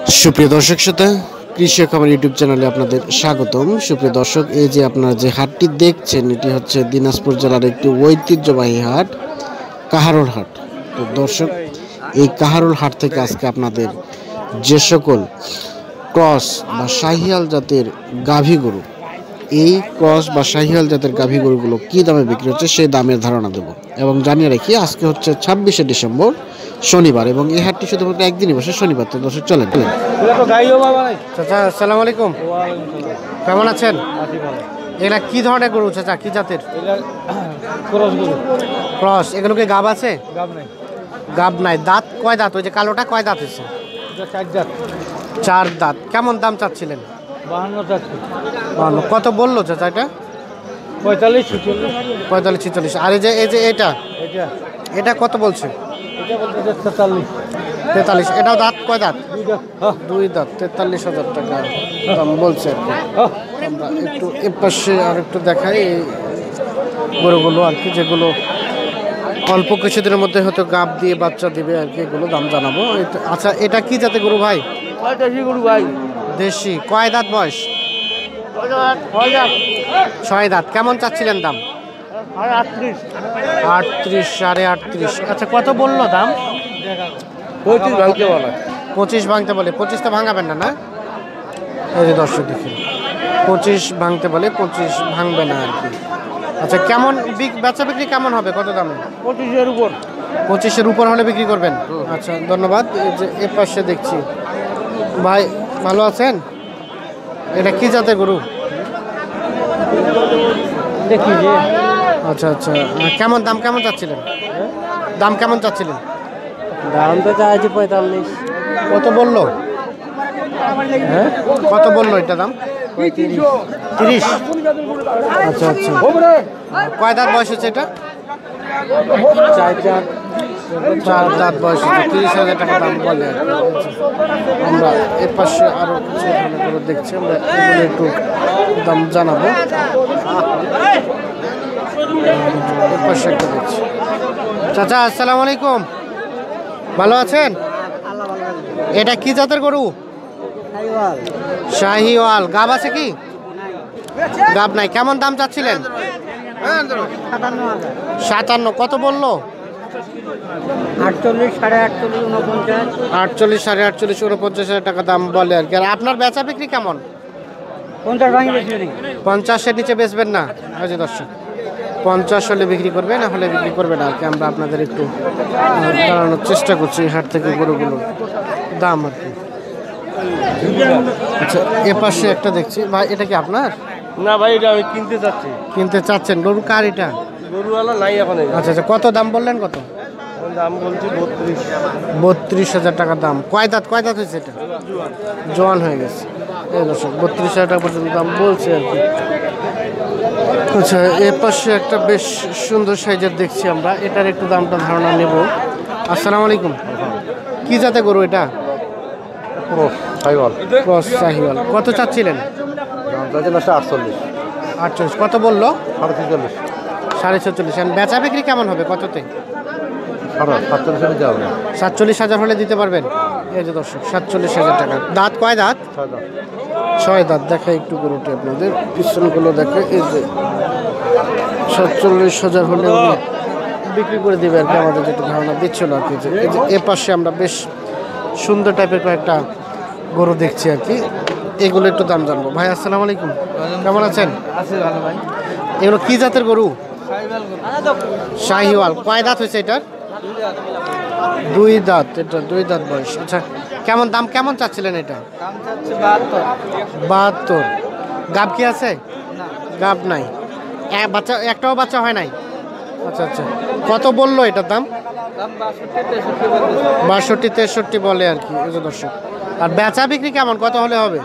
সুপ্রিয় দর্শক শ্রোতা, কৃষি খামার ইউটিউব চ্যানেলে আপনাদের স্বাগতম। সুপ্রিয় দর্শক, এই যে আপনারা যে হাটটি দেখছেন, এটি হচ্ছে দিনাজপুর জেলার একটি ঐতিহ্যবাহী হাট, কাহারোল হাট। তো দর্শক, এই কাহারোল হাট থেকে আজকে আপনাদের যে সকল ক্রস বা শাহিয়াল জাতের গাভী গরু, এই ক্রস বা শাহিয়াল জাতের গাভী গরুগুলো কী দামে বিক্রি হচ্ছে সেই দামের ধারণা দেব। এবং জানিয়ে রাখি, আজকে হচ্ছে 26শে ডিসেম্বর, শনিবার, এবং এই হাটটি শুধুমাত্র একদিনই বসে, শনিবার। তো দর্শক চলেন। চাচা আসসালামু আলাইকুম, কেমন আছেন? এগুলা কি ধরনের গরু চাচা, কি জাতের? ক্রস। এগুলোকে গাব আছে? গাব নাই। দাঁত কয় দাঁত? ওই যে কালোটা কয় দাঁত হচ্ছে? 4 দাঁত। কেমন দাম চাচ্ছিলেন? 52। কত বললো চাচা এটা? 45-46। আর এই যে এটা কত বলছে? 43। এটাও দাঁত কয় দাঁত? 2 দাঁত। 43,000 টাকা দাম বলছে। আমরা একটু এ পাশে আর একটু দেখাই গরুগুলো আর কি, যেগুলো অল্প কিছুদিনের মধ্যে হয়তো গাব দিয়ে বাচ্চা দিবে আর কি, এগুলো দাম জানাবো। আচ্ছা, এটা কি জাতের গরু ভাই? গরু ভাই, দেশি। কয় দাঁত বয়স? 6 দাঁত। কেমন চাচ্ছিলেন দাম? 38, 38.5। আচ্ছা, কত বললো দাম? 35 ভাঙতে বলে। 25 ভাঙতে বলে। 25 তো ভাঙাবেন না, না? এই যে দর্শক দেখুন, 25 ভাঙতে বলে, 25 ভাঙবে না আর কি। আচ্ছা, কেমন বেচা বিক্রি কেমন হবে? কত দামে? 25-এর উপর। 25-এর উপর হলে বিক্রি করবেন? আচ্ছা, ধন্যবাদ। এই যে এ পাশে দেখছি ভাই, ভালো আছেন? এটা কি জাতের গরু? দেখি যে। আচ্ছা আচ্ছা, কেমন দাম কেমন চাচ্ছিলেন? দাম কেমন চাচ্ছিলেন? দাম তো চাইছি 45। কত বললো? হ্যাঁ, কত বললো এটা দাম? 30। আচ্ছা আচ্ছা, কয় দাঁত বয়স হচ্ছে এটা? 4 দাঁত বয়স হচ্ছে। 30,000 টাকা দাম বলে আর কি। আমরা এর পাশে আরো কিছু ধরনের গরু দেখছি, আমরা এগুলো একটু দাম জানাবো। এর পাশে একটা দেখছি। চাচা আসসালামু আলাইকুম, ভালো আছেন? এটা কি জাতের গরু? শাহিওয়াল। গাব আছে কি? গাব নাই। কেমন দাম চাচ্ছিলেন? 57। কত বললো? 48, 48, 49। 48, 48, 49,000 টাকা দাম বলে আর কি। আর আপনার বেচা বিক্রি কেমন? 50 ভাঙি বেশি। 50-এর নিচে বেচবেন না? আচ্ছা দর্শক, 50 হলে বিক্রি করবে, না হলে বিক্রি করবে না আর কি। আমরা আপনাদের একটু জানানোর চেষ্টা করছি এই হাট থেকে গরুগুলো দাম আর কি। আচ্ছা, এ পাশে একটা দেখছি ভাই, এটা কি আপনার? না ভাই, এটা আমি কিনতে চাচ্ছি। কিনতে চাচ্ছেন? গরু কার এটা? গরুওয়ালা নাই এখন। আচ্ছা আচ্ছা, কত দাম বললেন? কত দাম বলছি? 32। 32,000 টাকা দাম। কয় দাঁত হয়েছে এটা? জোয়ান হয়ে গেছে। এই দর্শক, 32,000 টাকা পর্যন্ত দাম বলছে আর কি। আচ্ছা, এর পাশে একটা বেশ সুন্দর সাইজের দেখছি আমরা, এটার একটু দামটা ধারণা নেব। আসসালামু আলাইকুম, কি জাতের গরু এটা? ক্রস শাহিওয়াল। কত চাচ্ছিলেন? 48। কত বললো? 46.5। বেচা বিক্রি কেমন হবে? কততে? 47,000 হলে দিতে পারবেন? এই যে দর্শক, 47,000 টাকা। দাঁত কয় দাঁত? 6 দাঁত। দেখে একটু গরুটি আপনাদের, পিছনগুলো দেখে। এই যে 47,000 হলে উনি বিক্রি করে দেবে আর কি, আমাদের যেটা ধারণা দিচ্ছিল আর কি। এই যে এ পাশে আমরা বেশ সুন্দর টাইপের কয়েকটা গরু দেখছি আর কি, এগুলো একটু দাম জানবো। ভাই আসসালামু আলাইকুম, কেমন আছেন? ভালো ভাই। এগুলো কি জাতের গরু? শাহিওয়াল। কয় দাঁত হয়েছে এটার? 2 দাঁত। এটা 2 দাঁত বয়স। আচ্ছা, কেমন দাম কেমন চাচ্ছিলেন এটা? 72। গাব কি আছে? গাব নাই। বাচ্চা একটাও বাচ্চা হয় নাই? আচ্ছা আচ্ছা, কত বললো এটার দাম? 62-63 বলে আর কি। এই যে দর্শক, আর বেচা বিক্রি কেমন? কত হলে হবে?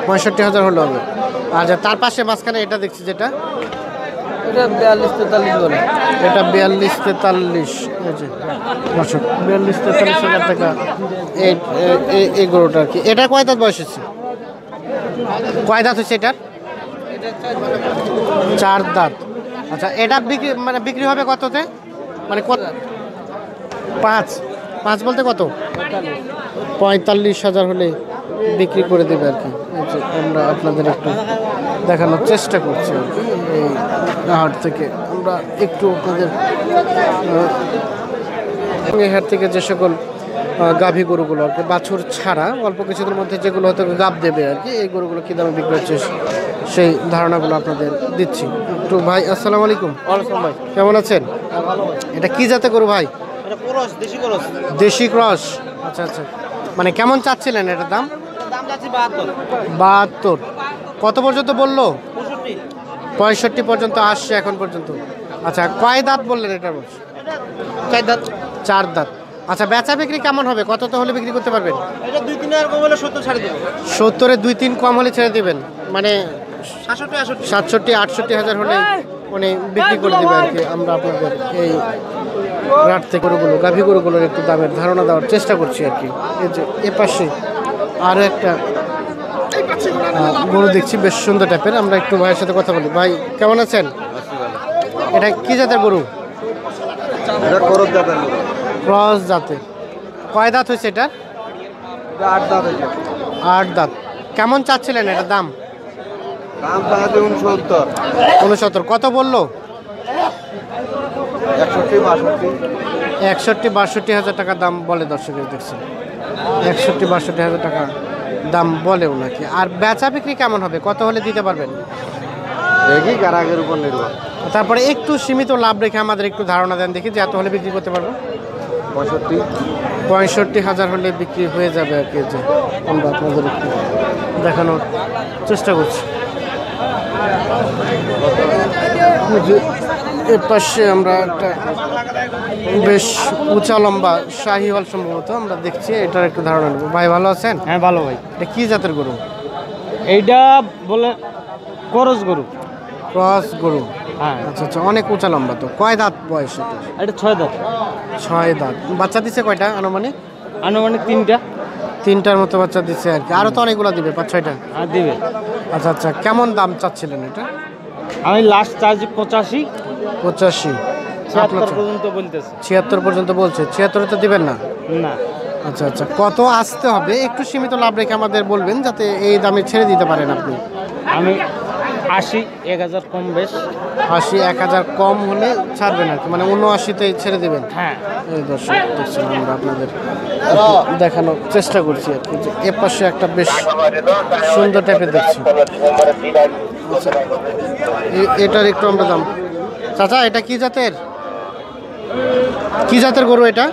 65,000 হলে হবে। আচ্ছা, তার পাশে মাঝখানে এটা দেখছি, যেটা এটা 42-43 বলে। এটা 42-43। এই যে দর্শক, 42-43,000 টাকা এই গরুটা আর কি। এটা কয় দাঁত বয়স হচ্ছে? কয় দাঁত হচ্ছে এটার? 4 দাঁত। আচ্ছা, এটা বিক্রি হবে কততে? মানে কত? 5। 5 বলতে কত? 45,000 হলে বিক্রি করে দেবে আর কি। এই যে আমরা আপনাদের একটু দেখানোর চেষ্টা করছি আর কি। এই হাট থেকে আমরা একটু আপনাদের এই হাট থেকে যে সকল গাভী গরুগুলো আর কি বাছুর ছাড়া অল্প কিছুদের মধ্যে যেগুলো হয়তো গাভ দেবে আর কি, এই গরুগুলো কী দামে বিক্রি হচ্ছে সেই ধারণাগুলো আপনাদের দিচ্ছি একটু। ভাই আসসালামু আলাইকুম। ভাই কেমন আছেন? ভালো। এটা কি জাতে গরু ভাই? এটা ক্রস, দেশি ক্রস। দেশি ক্রস। আচ্ছা আচ্ছা, মানে কেমন চাচ্ছিলেন এটার দাম? দাম যাচ্ছে 72। 72। কত পর্যন্ত বললো? 65। 65 পর্যন্ত আসছে এখন পর্যন্ত। আচ্ছা, কয় দাঁত বললেন এটার বয়স? 4 দাঁত। 4 দাঁত। আচ্ছা, বেচা বিক্রি কেমন হবে? কত তো হলে বিক্রি করতে পারবেন? এটা 2-3 হাজার কম হলে 70 ছাড়ে দেব। 70-এ 2-3 কম হলে ছেড়ে দিবেন, মানে 67-68 67-68 হলে মানে বিক্রি করে দেবে আর কি। আমরা আপনাদের এই রাট থেকে গরুগুলো গাভী গরুগুলোর একটু দামের ধারণা দেওয়ার চেষ্টা করছি আর কি। এই যে এপাশে আরও একটা গরু দেখছি, বেশ সুন্দর টাইপের। আমরা একটু ভাইয়ের সাথে কথা বলি। ভাই কেমন আছেন? এটা কি জাতের গরু? এটা ক্রস জাতের। ক্রস জাতের। কয় দাঁত হয়েছে এটা? এটা 8 দাঁত হয়েছে। 8 দাঁত। কেমন চাচ্ছিলেন এটার দাম? দাম চাইছে 69। 69। কত বললো? 61-62 হাজার টাকা দাম বলে, দর্শকের দেখছেন 61-62 হাজার টাকা দাম বলেও নাকি। আর বেচা বিক্রি কেমন হবে? কত হলে দিতে পারবেন? দেখি গ্রাহকের উপর নির্ভর। তারপরে একটু সীমিত লাভ রেখে আমাদের একটু ধারণা দেন দেখি, যে এত হলে বিক্রি করতে পারবো। 65,000 হলে বিক্রি হয়ে যাবে আর কি। যে আমরা আপনাদের একটু দেখানোর চেষ্টা করছি। এর পাশে আমরা একটা বেশ উঁচা লম্বা শাহিওয়াল সম্ভবত আমরা দেখছি, এটার একটু ধারণা নেব। ভাই ভালো আছেন? হ্যাঁ ভালো ভাই। এটা কি জাতের গরু? এইটা বলে করস গরু। ক্রস গরু। হ্যাঁ, আচ্ছা আচ্ছা, অনেক উঁচা লম্বা। তো কয় দাঁত বয়স এটা? এটা 6 দাঁত। 6 দাঁত। বাচ্চা দিছে কয়টা আনুমানিক? আনুমানিক 3টা। 3টার মতো বাচ্চা দিচ্ছে আর কি। আরও তো অনেকগুলো দিবে, 5-6টা। আর দিবে। আচ্ছা আচ্ছা, কেমন দাম চাচ্ছিলেন এটা? আমি লাস্ট চার্জ 85, 85। 76 পর্যন্ত বলতেছে। 76 পর্যন্ত বলছে। 76 তো দিবেন না? না, আচ্ছা আচ্ছা, কত আসতে হবে? একটু সীমিত লাভ রেখে আমাদের বলবেন, যাতে এই দামে ছেড়ে দিতে পারেন আপনি। আমি 80, 1000 কম বেশ। 80, 1000 কম হলে ছাড়বেন আর কি, মানে 79-তে ছেড়ে দেবেন। হ্যাঁ, এই দর্শক দেখছেন, আমরা আপনাদের দেখানোর চেষ্টা করছি আর কি। যে এ পাশে একটা বেশ সুন্দর টাইপের দেখছি। আচ্ছা, এটার একটু আমরা দাম। চাচা, এটা কি জাতের? কি জাতের গরু এটা?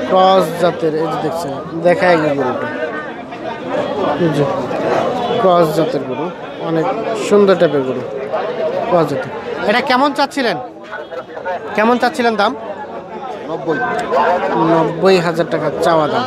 ক্রস জাতের। এই যে দেখছেন, দেখায় গিয়ে গরুটা, এই যে ক্রস জাতের গরু, অনেক সুন্দর টাইপের গরু, ক্রস জাতের। এটা কেমন চাচ্ছিলেন? কেমন চাচ্ছিলেন দাম? 90,000 টাকা চাওয়া দাম।